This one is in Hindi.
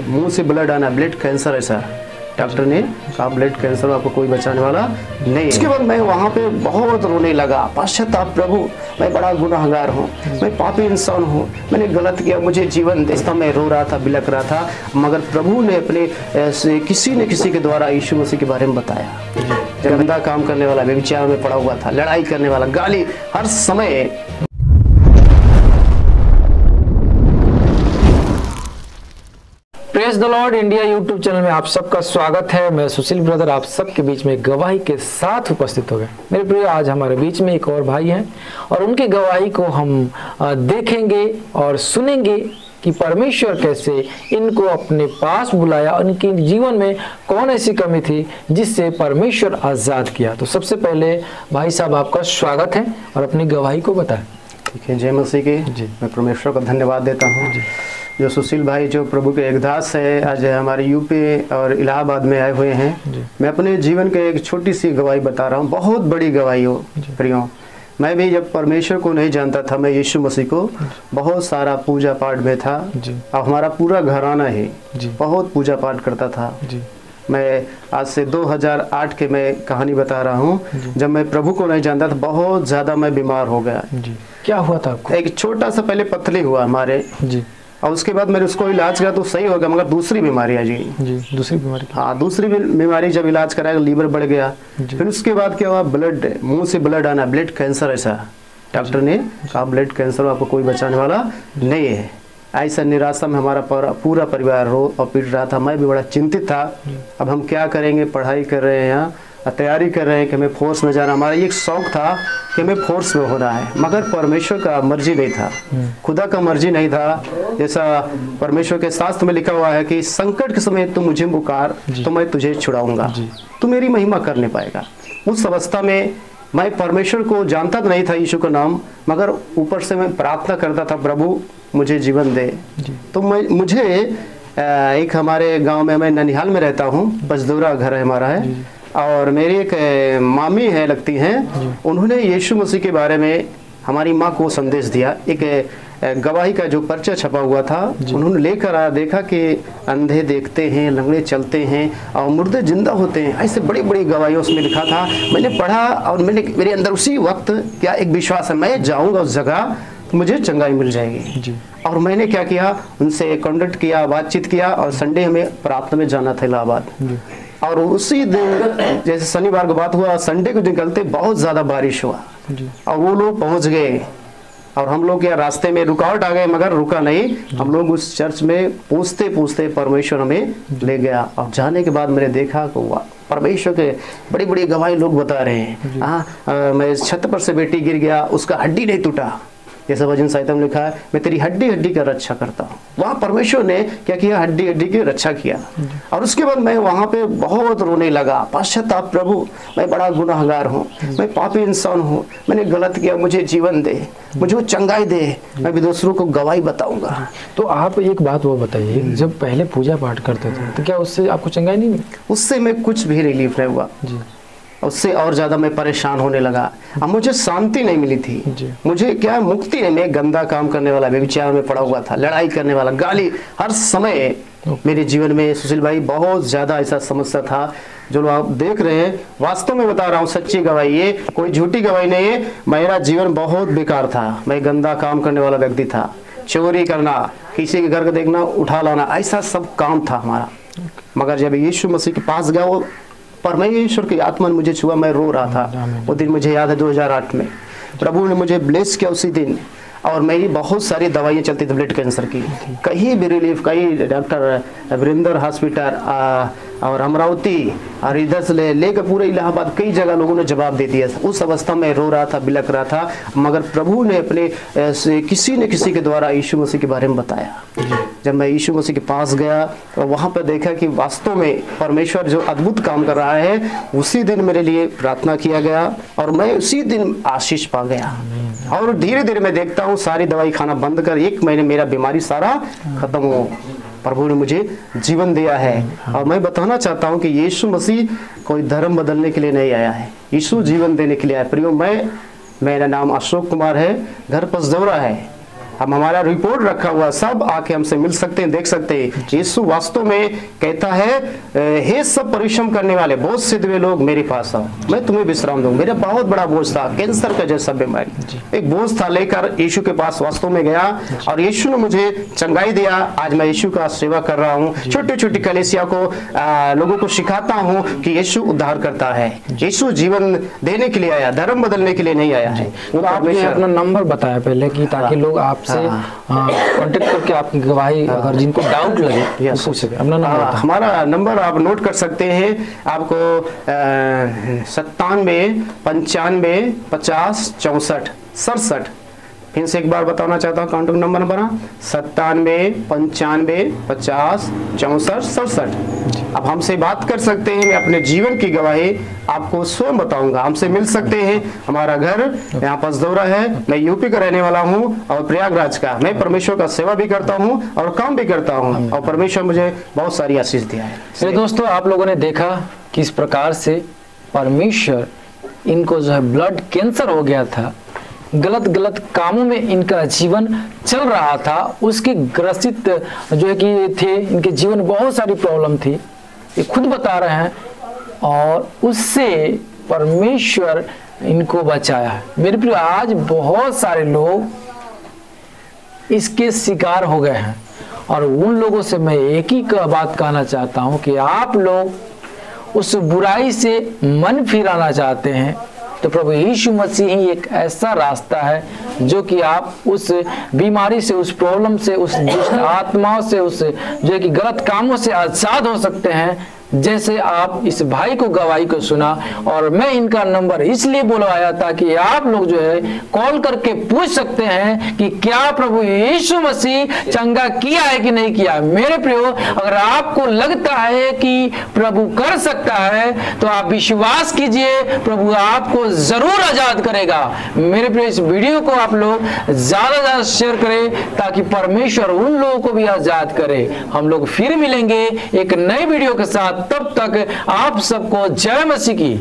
मुंह से ब्लड आना, ब्लड कैंसर है सर। डॉक्टर ने कहा ब्लड कैंसर, आपको कोई बचाने वाला नहीं। उसके बाद मैं वहाँ पे बहुत रोने लगा, पश्चाताप प्रभु मैं बड़ा गुनाहगार हूँ, मैं पापी इंसान हूँ, मैंने गलत किया, मुझे जीवन दे। मैं रो रहा था, बिलक रहा था, मगर प्रभु ने अपने किसी न किसी के द्वारा यीशु मसीह के बारे में बताया। गंदा काम करने वाला, व्यभिचार में पड़ा हुआ था, लड़ाई करने वाला, गाली हर समय। Praise the Lord India YouTube channel में आप सबका स्वागत है। मैं सुशील ब्रदर आप सबके बीच में गवाही के साथ उपस्थित हो गए। मेरे प्रिय, आज हमारे बीच में एक और भाई हैं और उनकी गवाही को हम देखेंगे और सुनेंगे कि परमेश्वर कैसे इनको अपने पास बुलाया, उनके जीवन में कौन ऐसी कमी थी जिससे परमेश्वर आजाद किया। तो सबसे पहले भाई साहब आपका स्वागत है और अपनी गवाही को बताएं। ठीक है, जय मसीह के जी। मैं परमेश्वर को धन्यवाद देता हूँ जो सुशील भाई जो प्रभु के एक दास है, आज हमारे यूपी और इलाहाबाद में आए हुए हैं। मैं अपने जीवन के एक छोटी सी गवाही बता रहा हूँ, बहुत बड़ी गवाही हो प्रियो। मैं भी जब परमेश्वर को नहीं जानता था, मैं यीशु मसीह को बहुत सारा पूजा पाठ में था। अब हमारा पूरा घराना है बहुत पूजा पाठ करता था। मैं आज से 2008 के मैं कहानी बता रहा हूँ। जब मैं प्रभु को नहीं जानता था, बहुत ज़्यादा मैं बीमार हो गया। क्या हुआ था आपको? एक छोटा सा पहले पथरी हुआ हमारे और उसके बाद मैंने उसको इलाज किया तो सही हो गया, मगर दूसरी बीमारी आ गई। दूसरी बीमारी? हाँ, दूसरी बीमारी जब इलाज कराया, लीवर बढ़ गया। फिर उसके बाद क्या हुआ, ब्लड, मुंह से ब्लड आना, ब्लड कैंसर है सर। डॉक्टर ने कहा ब्लड कैंसर, आपको कोई बचाने वाला नहीं है। ऐसा निराशा में हमारा पूरा परिवार रो और पीट रहा था। मैं भी बड़ा चिंतित था, अब हम क्या करेंगे। पढ़ाई कर रहे हैं, यहाँ तैयारी कर रहे हैं कि हमें फोर्स में जाना। हमारा एक शौक था कि हमें फोर्स में होना है, मगर परमेश्वर का मर्जी नहीं था, खुदा का मर्जी नहीं था। जैसा परमेश्वर के शास्त्र में लिखा हुआ है कि संकट के समय तू मुझे पुकार तो मैं तुझे छुड़ाऊंगा, तू मेरी महिमा कर नहीं पाएगा। उस अवस्था में मैं परमेश्वर को जानता तो नहीं था, यीशु का नाम, मगर ऊपर से मैं प्रार्थना करता था, प्रभु मुझे जीवन दे। तो मुझे एक हमारे गाँव में, मैं ननिहाल में रहता हूँ, बजदौरा घर है हमारा है, और मेरी एक मामी है लगती हैं, उन्होंने यीशु मसीह के बारे में हमारी माँ को संदेश दिया। एक गवाही का जो पर्चा छपा हुआ था उन्होंने लेकर आया, देखा कि अंधे देखते हैं, लंगड़े चलते हैं और मुर्दे जिंदा होते हैं। ऐसे बड़ी बड़ी गवाहियाँ उसमें लिखा था। मैंने पढ़ा और मेरे अंदर उसी वक्त क्या एक विश्वास है, मैं जाऊँगा उस जगह तो मुझे चंगाई मिल जाएगी। और मैंने क्या किया, उनसे कॉन्टेक्ट किया, बातचीत किया, और संडे हमें प्रार्थना में जाना था इलाहाबाद। और उसी दिन जैसे शनिवार को बात हुआ, संडे को निकलते बहुत ज़्यादा बारिश हुआ और वो लोग पहुंच गए और हम लोग क्या रास्ते में रुकावट आ गए, मगर रुका नहीं। हम लोग उस चर्च में पूछते पूछते परमेश्वर हमें ले गया। और जाने के बाद मैंने देखा कि परमेश्वर के बड़ी बड़ी गवाही लोग बता रहे हैं। मैं छत पर से बेटी गिर गया, उसका हड्डी नहीं टूटा, जैसा भजन साहित्य में लिखा है, मैं तेरी हड्डी हड्डी का रक्षा करता हूँ। वहाँ परमेश्वर ने क्या किया, हड्डी हड्डी की रक्षा किया। और उसके बाद मैं वहाँ पे बहुत रोने लगा, पश्चाताप प्रभु मैं बड़ा गुनाहगार हूँ, मैं पापी इंसान हूँ, मैंने गलत किया, मुझे जीवन दे, मुझे चंगाई दे, मैं भी दूसरों को गवाही बताऊंगा। तो आप एक बात वो बताइए, जब पहले पूजा पाठ करते थे तो क्या उससे आपको चंगाई नहीं मिली? उससे मैं कुछ भी रिलीफ नहीं हुआ, उससे और ज्यादा मैं परेशान होने लगा। अब मुझे शांति नहीं मिली थी, मुझे क्या मुक्ति नहीं। मैं गंदा काम करने वाला, व्यभिचार में पड़ा हुआ था, लड़ाई करने वाला, गाली हर समय मेरे जीवन में। सुशील भाई बहुत ज्यादा ऐसा समस्या था जो आप देख रहे हैं। वास्तव में बता रहा हूँ, सच्ची गवाही, ये कोई झूठी गवाही नहीं है। मेरा जीवन बहुत बेकार था, मैं गंदा काम करने वाला व्यक्ति था, चोरी करना, किसी के घर को देखना, उठा लाना, ऐसा सब काम था हमारा। मगर जब यीशु मसीह के पास गया, वो परमेश्वर की आत्मा ने मुझे छुआ, मैं रो रहा था। वो दिन मुझे याद है 2008 में प्रभु ने मुझे ब्लेस किया उसी दिन। और मेरी बहुत सारी दवाइयाँ चलती थी ब्लड कैंसर की, कहीं भी रिलीफ, कहीं डॉक्टर वरिंदर हॉस्पिटल और अमरावती और इधर से लेकर पूरे इलाहाबाद, कई जगह लोगों ने जवाब दे दिया। उस अवस्था में रो रहा था, बिलक रहा था, मगर प्रभु ने अपने किसी न किसी के द्वारा यीशु मसीह के बारे में बताया। जब मैं यीशु मसीह के पास गया और वहाँ पर देखा कि वास्तव में परमेश्वर जो अद्भुत काम कर रहा है, उसी दिन मेरे लिए प्रार्थना किया गया और मैं उसी दिन आशीष पा गया। और धीरे धीरे मैं देखता हूँ सारी दवाई खाना बंद कर 1 महीने मेरा बीमारी सारा खत्म हो। प्रभु ने मुझे जीवन दिया है। और मैं बताना चाहता हूँ कि यीशु मसीह कोई धर्म बदलने के लिए नहीं आया है, यीशु जीवन देने के लिए आया। प्रियो, मेरा नाम अशोक कुमार है, घर पसदौरा है। अब हमारा रिपोर्ट रखा हुआ, सब आके हमसे मिल सकते हैं, देख सकते हैं। यीशु वास्तव में कहता है, हे सब परिश्रम करने वाले बोझ से हुए लोग मेरे पास आओ, मैं तुम्हें विश्राम दूंगा। मेरा बहुत बड़ा बोझ था, कैंसर का जैसा बीमारी, एक बोझ था, लेकर यीशु के पास वास्तव में गया और यीशु ने मुझे चंगाई दिया। आज मैं यीशु का सेवा कर रहा हूँ, छोटी छोटी कलीसिया को लोगों को सिखाता हूँ कि यीशु उद्धार करता है, यीशु जीवन देने के लिए आया, धर्म बदलने के लिए नहीं आया है। तो आपने अपना नंबर बताया पहले कि ताकि लोग आपसे कांटेक्ट करके आपकी गवाही, अगर जिनको डाउट लगे पूछ सके। अपना नंबर हमारा नंबर आप नोट कर सकते हैं, आपको 97 95 50 64 67। फिर से एक बार बताना चाहता हूँ काउंटिंग नंबर 97 95 50 64 67। अब हमसे बात कर सकते हैं, मैं अपने जीवन की गवाही आपको स्वयं बताऊंगा। हमसे मिल सकते हैं, हमारा घर यहाँ पसदौरा है, मैं यूपी का रहने वाला हूँ और प्रयागराज का। मैं परमेश्वर का सेवा भी करता हूँ और काम भी करता हूँ और परमेश्वर मुझे बहुत सारी आशीष दिया है। मेरे दोस्तों, आप लोगों ने देखा किस प्रकार से परमेश्वर, इनको जो है ब्लड कैंसर हो गया था, गलत कामों में इनका जीवन चल रहा था, उसके ग्रसित जो है कि थे, इनके जीवन में बहुत सारी प्रॉब्लम थी, ये खुद बता रहे हैं, और उससे परमेश्वर इनको बचाया है। मेरे प्रिय, आज बहुत सारे लोग इसके शिकार हो गए हैं और उन लोगों से मैं एक ही बात कहना चाहता हूं कि आप लोग उस बुराई से मन फिराना चाहते हैं तो प्रभु यीशु मसीह ही एक ऐसा रास्ता है जो कि आप उस बीमारी से, उस प्रॉब्लम से, उस दुष्ट आत्माओं से, उस जो है कि गलत कामों से आजाद हो सकते हैं। जैसे आप इस भाई को गवाही को सुना, और मैं इनका नंबर इसलिए बुलवाया ताकि आप लोग जो है कॉल करके पूछ सकते हैं कि क्या प्रभु यीशु मसीह चंगा किया है कि नहीं किया। मेरे प्रियो, अगर आपको लगता है कि प्रभु कर सकता है तो आप विश्वास कीजिए, प्रभु आपको जरूर आजाद करेगा। मेरे प्रियो, इस वीडियो को आप लोग ज्यादा शेयर करें ताकि परमेश्वर उन लोगों को भी आजाद करे। हम लोग फिर मिलेंगे एक नए वीडियो के साथ, तब तक आप सबको जय मसीह की।